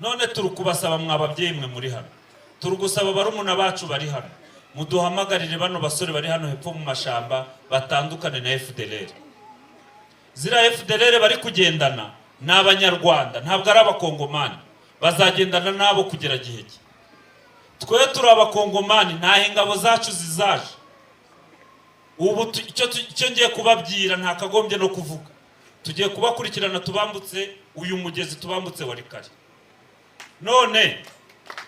none turukubasaba mwababyeyi mwe muri hano, turugusaba barumuna bacu bari hano, muduhamagarire bano basore bari hano hepfo mu mashamba batandukane na Fdlr. Zira Fdlr bari kugendana n'abanyarwanda, ntabwo ari abakongomani, bazagendana nabo kugera gihe ki. Twe turi abakongomani, nta ingabo zacu zizaje. Ubu icyo ngiye kubabwira nta kagombye no kuvuga, tugiye kubakurikirana tubambutse uyu mugezi, tubambutse wari kare. None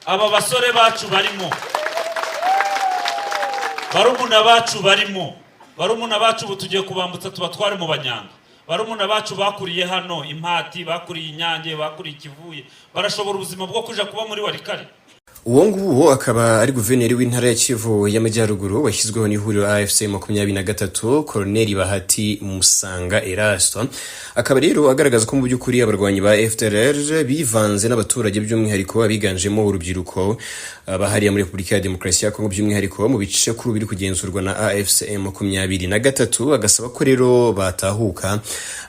aba basore bacu barimo, barumuna bacu barimo, barumuna bacu ubu tugiye kubambutsa tubatware mu Banyanga. Barumuna bacu bakuriye hano Impati, bakuriye Inyange, bakuriye Kivuye, barashobora ubuzima bwo kuja kuba muri wari kare. Uwo nguwo akaba ari guverineri w'intara ya Kivu y'Amajyaruguru washyizweho n'ihuriro AFC 23 Colonel Bahati Musanga Erasto. Akaba rero agaragaza ko mu by'ukuri abarwanyi ba Fdlr bivanze n'abaturage by'umwihariko abiganjemo urubyiruko bahariye muri Repubulika ya Demokarasi ya Congo, by'umwihariko mu bice kuri biri kugenzurwa na AFC 23. Agasaba ko rero batahuka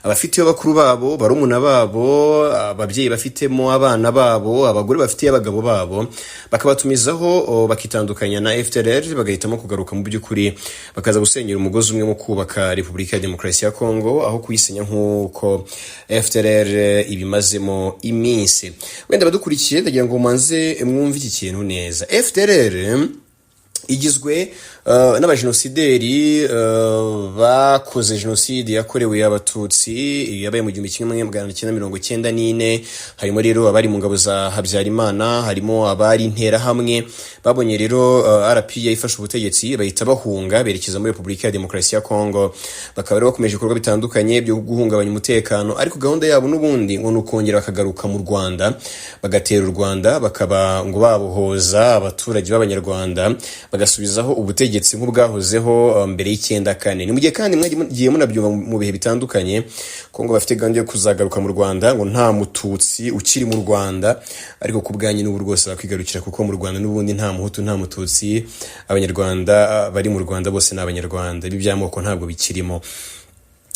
abafite bakuru babo, barumuna babo, ababyeyi bafitemo abana babo, abagore bafite abagabo babo, bakabatumizaho bakitandukanya na Fdlr, bagahitamo kugaruka mu by'ukuri bakaza gusenyera umugozi umwe mu kubaka Repubulika ya Demokarasi ya Congo aho kuyisenya nk'uko Fdlr ibimazemo iminsi. Wenda badukurikiye ndagira ngo manze mwumve iki kintu neza. Fdlr igizwe n'abajenosideri bakoze jenoside yakorewe abatutsi yabaye mu 1994. harimo rero abari mu ngabo za Habyarimana, harimo abari intera hamwe, babonye rero RPA ifasha ubutegetsi bahita bahunga berekeza muri Repubulika ya Demokarasi ya Congo. Bakaba rero bakomeje ibikorwa bitandukanye byo guhungabanya umutekano, ariko gahunda yabo n'ubundi ngo nukongera bakagaruka mu Rwanda, bagatera u Rwanda, bakaba ngo babohoza abaturage b'Abanyarwanda, bagasubizaho ubutegetsi nk'ubwahozeho mbere y'94. Ni mu gihe kandi mwagiye munabyumva mu bihe bitandukanye ko ngo bafite gahunda yo kuzagaruka mu Rwanda, ngo nta mututsi ukiri mu Rwanda, ariko kubwanyi n'ubu rwose bakwigarukira kuko mu Rwanda n'ubundi nta muhutu nta mututsi, Abanyarwanda bari mu Rwanda bose n'Abanyarwanda, ibi by'amoko ntabwo bikirimo.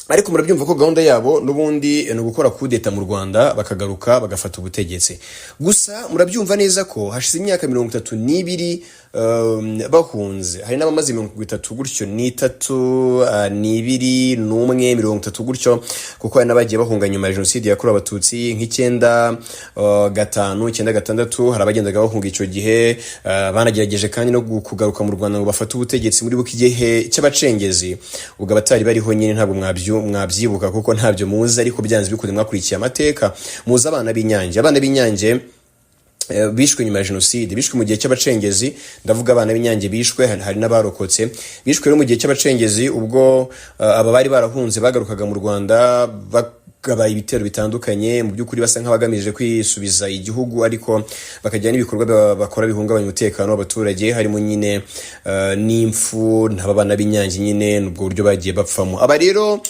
Ariko murabyumva ko gahunda yabo n'ubundi no gukora kudeta mu Rwanda bakagaruka bagafata ubutegetsi. Gusa murabyumva neza ko hashize imyaka 32 bahunze, hari n'abamaze 30 gutyo n'ibiri n'umwe 30 gutyo, kuko hari n'abagiye bahunga nyuma ya jenoside yakorewe abatutsi nk'I95, hari abagendaga bahunga icyo gihe. Banagerageje kandi no kugaruka mu Rwanda ngo bafate ubutegetsi muri buki gihe cy'abacengezi, ubwo abatari bariho nyine ntabwo mwabyibuka kuko ntabyo muzi, ariko byanze bikude mwakurikiye amateka. Muzi abana b'Inyange bishwe nyuma ya jenoside, bishwe mu gihe cy'abacengezi. Ndavuga abana b'Inyange bishwe, hari n'abarokotse bishwe rero mu gihe cy'abacengezi, ubwo aba bari barahunze bagarukaga mu Rwanda bagabaye ibitero bitandukanye, mu by'ukuri basa nk'abagamije kwisubiza igihugu, ariko bakajya n'ibikorwa bakora bihungabanya umutekano w'abaturage, harimo nyine n'imfu n'abana b'Inyange nyine n'ubwo buryo bagiye bapfamo. Aba rero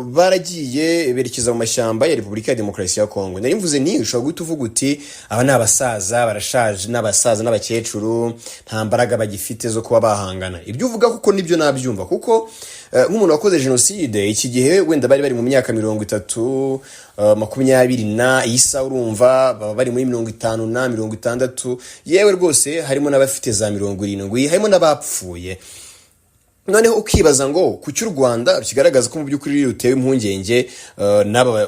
baragiye berekeza mu mashyamba ya Repubulika ya Demokarasi ya Congo. Narimvuze nti ushobora guhita uvuga uti aba ni abasaza barashaje, n'abasaza n'abakecuru nta mbaraga bagifite zo kuba bahangana. Ibyo uvuga kuko nibyo nabyumva, kuko nk'umuntu wakoze jenoside iki gihe wenda bari mu myaka 30, 20 na isa, urumva baba bari muri 50 na 60, yewe rwose harimo n'abafite za 70, harimo n'abapfuye. Noneho ukibaza ngo kuki u Rwanda kigaragaza ko mu by'ukuri rutewe impungenge n'aba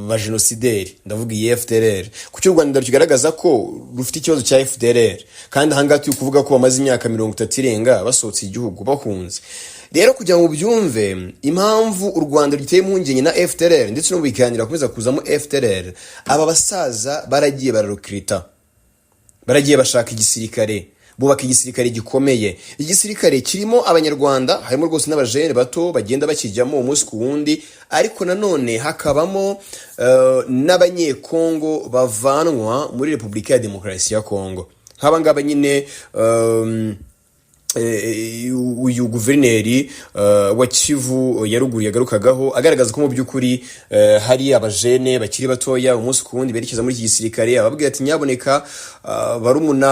ba genocidaire, ndavuga Fdlr, kuki u Rwanda kigaragaza ko rufite ikibazo cya Fdlr, kandi ahangaha turi kuvuga ko bamaze imyaka 30 irenga basohotse igihugu bahunze. Rero kugira ngo byumve impamvu u Rwanda ruteye impungenge na Fdlr, ndetse no biganira komeza kuzamo Fdlr, aba basaza baragiye bararukrita, baragiye bashaka igisirikare, bubaka igisirikare gikomeye. Igisirikare kirimo Abanyarwanda, harimo rwose n'abajene bato bagenda bakijyamo umunsi ku wundi, ariko nanone hakabamo n'Abanyekongo bavanwa muri Repubulika ya Demokarasi ya Congo. Nk'aba ngaba nyine uyu guverineri wa Kivu ya ruguru yagarukagaho, agaragaza ko mu by'ukuri hari abajene bakiri batoya umunsi ku wundi berekeza muri iki gisirikare. Ababwira ati nyaboneka barumuna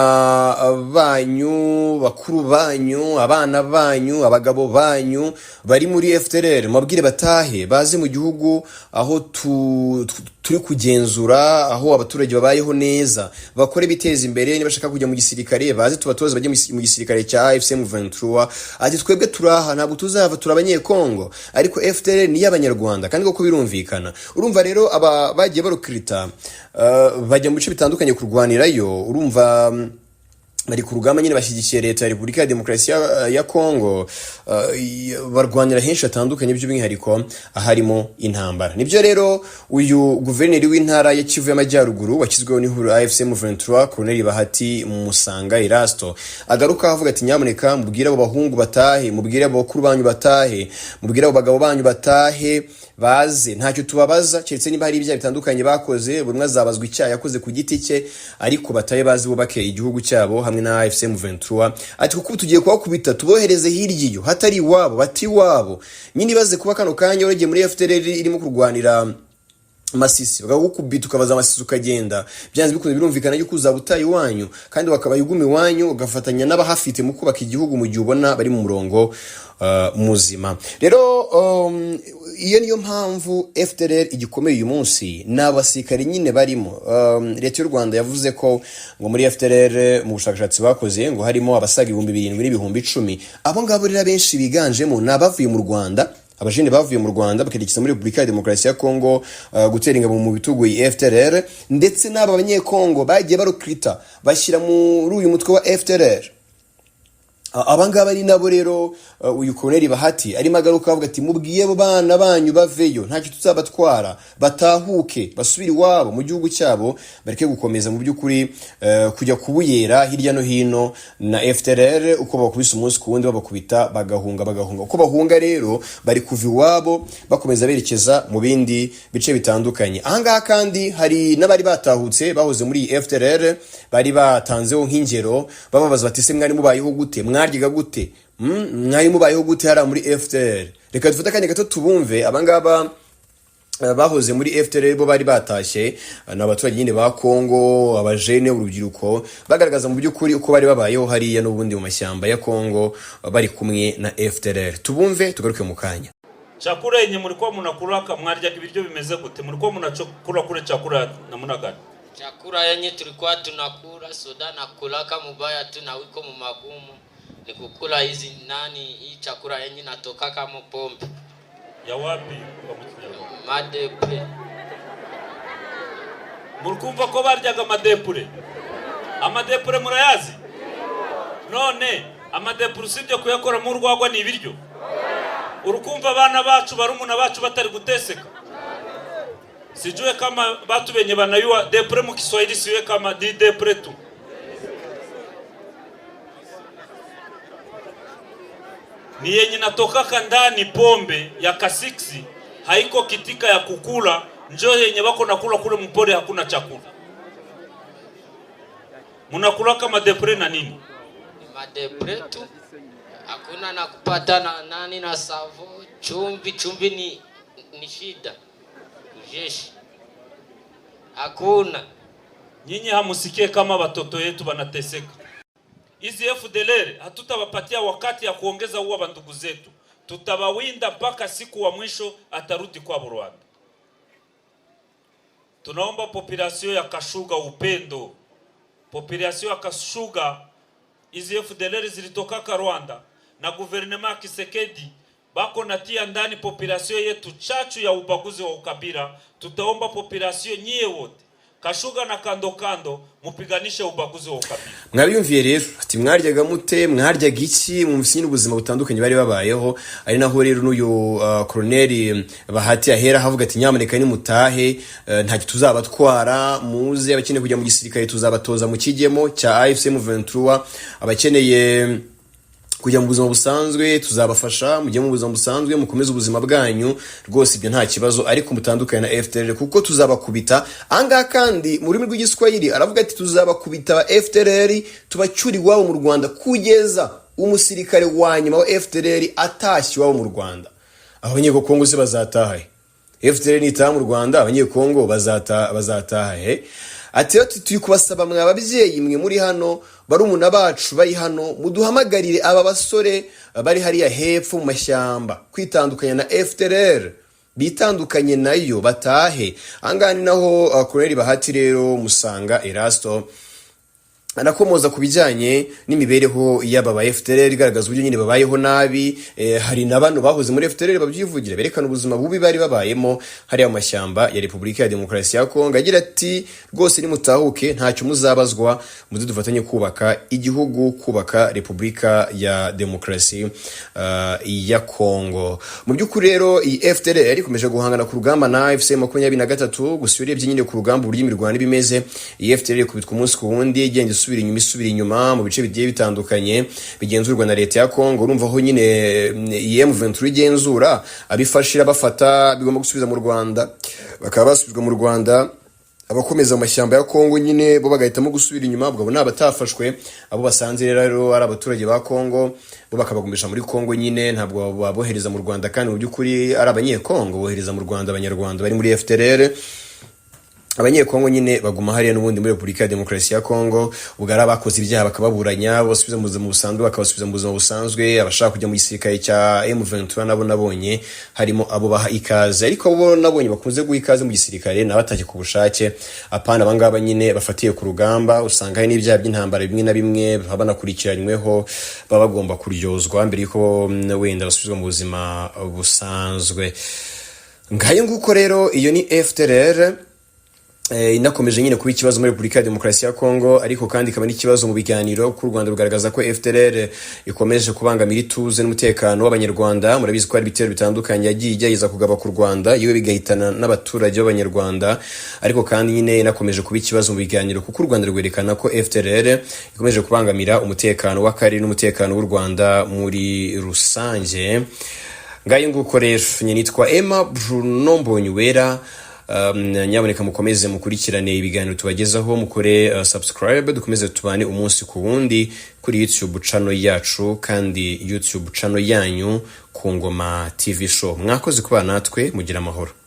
banyu, bakuru banyu, abana banyu, abagabo banyu bari muri Fdlr, mabwire batahe baze mu gihugu aho turi kugenzura aho abaturage babayeho neza, bakore biteza imbere. Niba bashaka kujya mu gisirikare baze tubatoze bajye mu gisirikare cya AFC M23. Ati twebwe turaha ntabwo tuzava, turabanye Congo, ariko FDLR ni y'abanyarwanda kandi koko birumvikana. Urumva rero aba bagiye barukrita bajya mu bice bitandukanye kurwanirayo. Urumva bari ku rugamba nyine bashyigikiye leta ya Repubulika ya Demokarasi ya Congo, barwanira henshi hatandukanye by'umwihariko aharimo intambara. Nibyo rero uyu guverineri w'intara ya Kivu y'Amajyaruguru washyizweho n'ihuriro AFC M23 Colonel Bahati Musanga Erasto agaruka avuga ati nyamuneka mubwire abo bahungu batahe, mubwire abo bakuru banyu batahe, mubwire abo bagabo banyu batahe baze, ntacyo tubabaza keretse niba hari ibyaha bitandukanye bakoze, buri umwe azabazwa icyaha yakoze ku giti cye, ariko batahe bazi bubake igihugu cyabo hamwe na AFC M23. Ati kuko tugiye kubakubita tubohereze hirya iyo hatari iwabo, bati iwabo nyine baze kuba kano kanya urege muri FDLR irimo kurwanira Masisi, bagakubita ukabaza Masisi ukagenda, byanze bikunze birumvikana yuko uzabutaye iwanyu kandi bakabayuguma iwanyu ugafatanya n'abahafite mu kubaka igihugu mu gihe ubona bari mu murongo muzima. Rero iyo niyo mpamvu FDLR igikomeye uyu munsi n'abasirikare nyine barimo. Leta y'u Rwanda yavuze ko ngo muri FDLR mu bushakashatsi bakoze ngo harimo abasaga 7,000 abo ngabo rero benshi biganjemo n'abavuye mu Rwanda, abajene bavuye mu Rwanda bakerekeza muri Repubulika ya Demokarasi ya Congo gutera ingabo mu bitugu FDLR, ndetse n'aba Abanyekongo bagiye barukrita bashyira muri uyu mutwe wa FDLR. Abangaba ni nabo rero uyu Colonel Bahati arimo agaruka avuga ati mubwiye abo bana banyu baveyo, ntacyo tuzabatwara, batahuke basubira iwabo mu gihugu cyabo, bareke gukomeza mu by'ukuri kujya kubuyera hirya no hino na FDLR uko bakubise umunsi ku wundi babakubita bagahunga. Uko bahunga rero bari kuva iwabo bakomeza berekeza mu bindi bice bitandukanye. Ahangaha kandi hari n'abari batahutse bahoze muri FDLR bari batanzeho nk'ingero, bababaza bati se mwari mubayeho gute, mwaryiga gute, mwari mubayeho gute hara muri FDLR. Reka dufate akanya gato tubumve. Abangaba bahoze muri FDLR bo bari batashye n'abaturage nyine ba Congo, abajene, urubyiruko, bagaragaza mu by'ukuri uko bari babayeho hariya n'ubundi mu mashyamba ya Congo bari kumwe na FDLR. Tubumve tugaruke mu kanya. Chakula yenye mlikuwa mnakulaka mwarya ibiryo bimeze gute? Mlikuwa mnachokula kule chakula namna gani? Chakula yenye tulikuwa tunakula soda na kulaka mubaya tu na wiko mu magumu ni kukula hizi hii chakula yenye natoka kama pombe. Ya wapi kwa mutinya? Madepure. Murkumva ko baryaga amadepure? Amadepure murayazi? None amadepure usibye kuyakora mu rwagwa ni ibiryo? Urukumva abana bacu barumuna bacu batari guteseka? Sijue kama batu benye banayua depre mu Kiswahili siwe kama di depre tu. Ni yenye natoka ndani pombe ya kasiksi, haiko kitika ya kukula, njoo yenye bako nakula kule mpore hakuna chakula. Munakula kama depre na nini? Madepre tu. Hakuna na kupata na nani na savo, chumvi ni shida. Jeshi. Hakuna. Nyinyi hamusikie kama watoto yetu wanateseka. Hizi FDLR hatutawapatia wakati ya kuongeza uwa bandugu zetu. Tutawawinda mpaka siku wa mwisho atarudi kwa Rwanda. Tunaomba population ya Kashuga upendo. Population ya Kashuga, hizi FDLR zilitoka Rwanda na guvernema Kisekedi bako natia ndani population yetu chachu ya ubaguzi wa ukabila. Tutaomba population nyie wote Kashuga na kando mupiganisha ubaguzi wa ukabila. Mwabiyumviye rero ati mwaryaga mute, mwaryaga iki, mu mfisi n'ubuzima butandukanye bari babayeho. Ari naho rero n'uyu Colonel Bahati ahera havuga ati nyamuneka ni mutahe, ntacyo tuzabatwara, muze abakeneye kujya mu gisirikare tuzabatoza mu kigemo cya AFC M23, abakeneye kujya mu buzima busanzwe tuzabafasha, mujye mu buzima busanzwe mukomeze ubuzima bwanyu rwose, ibyo nta kibazo, ariko mutandukanye na FDLR kuko tuzabakubita. Anga kandi mu rurimi rw'igiswahili aravuga ati tuzabakubita FDLR tubacyuri wabo mu Rwanda kugeza umusirikare wa nyuma wa FDLR atashye wabo mu Rwanda. Abanyekongo se bazataha? FDLR nitaha mu Rwanda abanyekongo bazataha Ati turi kubasaba mwa ababyeyi mwe muri hano, barumuna bacu bari hano, muduhamagarire aba basore bari hariya hepfo mu mashyamba kwitandukanya na FDLR. bitandukanye nayo batahe. Angani naho Colonel Bahati rero Musanga Erasto anakomoza ku bijyanye n'imibereho y'aba ba Fdlr, igaragaza uburyo nyine babayeho nabi. Hari n'abantu bahoze muri Fdlr babyivugira berekana ubuzima bubi bari babayemo hariya mu mashyamba ya Repubulika ya Demokarasi ya Kongo. Agira ati rwose nimutahuke ntacyo muzabazwa, muze dufatanye kubaka igihugu, kubaka Repubulika ya Demokarasi ya Kongo. Mu by'ukuri rero iyi Fdlr ikomeje guhangana ku rugamba na AFC 23. Gusa urebye nyine ku rugamba uburyo imirwano bimeze, iyi Fdlr ikubitwa umunsi ku wundi, igenda isubira inyuma mu bice bigiye bitandukanye bigenzurwa na leta ya Kongo. Urumva aho nyine M23 igenzura abifashira bafata bigomba gusubiza mu Rwanda, bakaba basubizwa mu Rwanda. Abakomeza amashyamba ya Kongo nyine bo bagahitamo gusubira inyuma, ubwo n'abatafashwe abo basanze rero ari abaturage ba Kongo, bo bakabagumisha muri Kongo nyine, ntabwo babohereza mu Rwanda. Kandi mu by'ukuri ari abanyekongo bohereza mu Rwanda abanyarwanda bari muri Fdlr. Abanyekongo nyine baguma hariya n'ubundi muri Repubulika ya Demokarasi ya Kongo. Ubwo ari abakoze ibyaha bakababuranya, basubiza mu buzima busanzwe, bakabasubiza mu buzima busanzwe. Abashaka kujya mu gisirikare cya M23 nabo nabonye harimo abo baha ikaze, ariko abo nabonye bakunze guha ikaze mu gisirikare n'abatake ku bushake. Apana abangaba nyine bafatiye ku rugamba, usanga hari n'ibyaha by'intambara bimwe na bimwe banakurikiranyweho, baba bagomba kuryozwa mbere yuko wenda basubizwa mu buzima busanzwe. Ngayo nguko rero iyo ni Fdlr inakomeje nyine kuba ikibazo muri Repubulika ya Demokarasi ya Kongo, ariko kandi ikaba n'ikibazo mu biganiro ku Rwanda rugaragaza ko Fdlr ikomeje kubangamira ituze n'umutekano w'abanyarwanda. Murabizi ko hari ibitero bitandukanye yagiye igerageza kugaba ku Rwanda, yewe bigahitana n'abaturage b'abanyarwanda. Ariko kandi nyine inakomeje kuba ikibazo mu biganiro kuko u Rwanda rwerekana ko Fdlr ikomeje kubangamira umutekano w'akarere n'umutekano w'u Rwanda muri rusange. Ngayo nguko rero nitwa Emma Bruno Mbonyuwera. Nyaboneka mukomeze mukurikirane ibiganiro tubagezaho, mukore subscribe, dukomeze tubane umunsi ku wundi kuri YouTube channel yacu kandi YouTube channel yanyu ku Ngoma TV show. Mwakoze kuba natwe, mugira amahoro.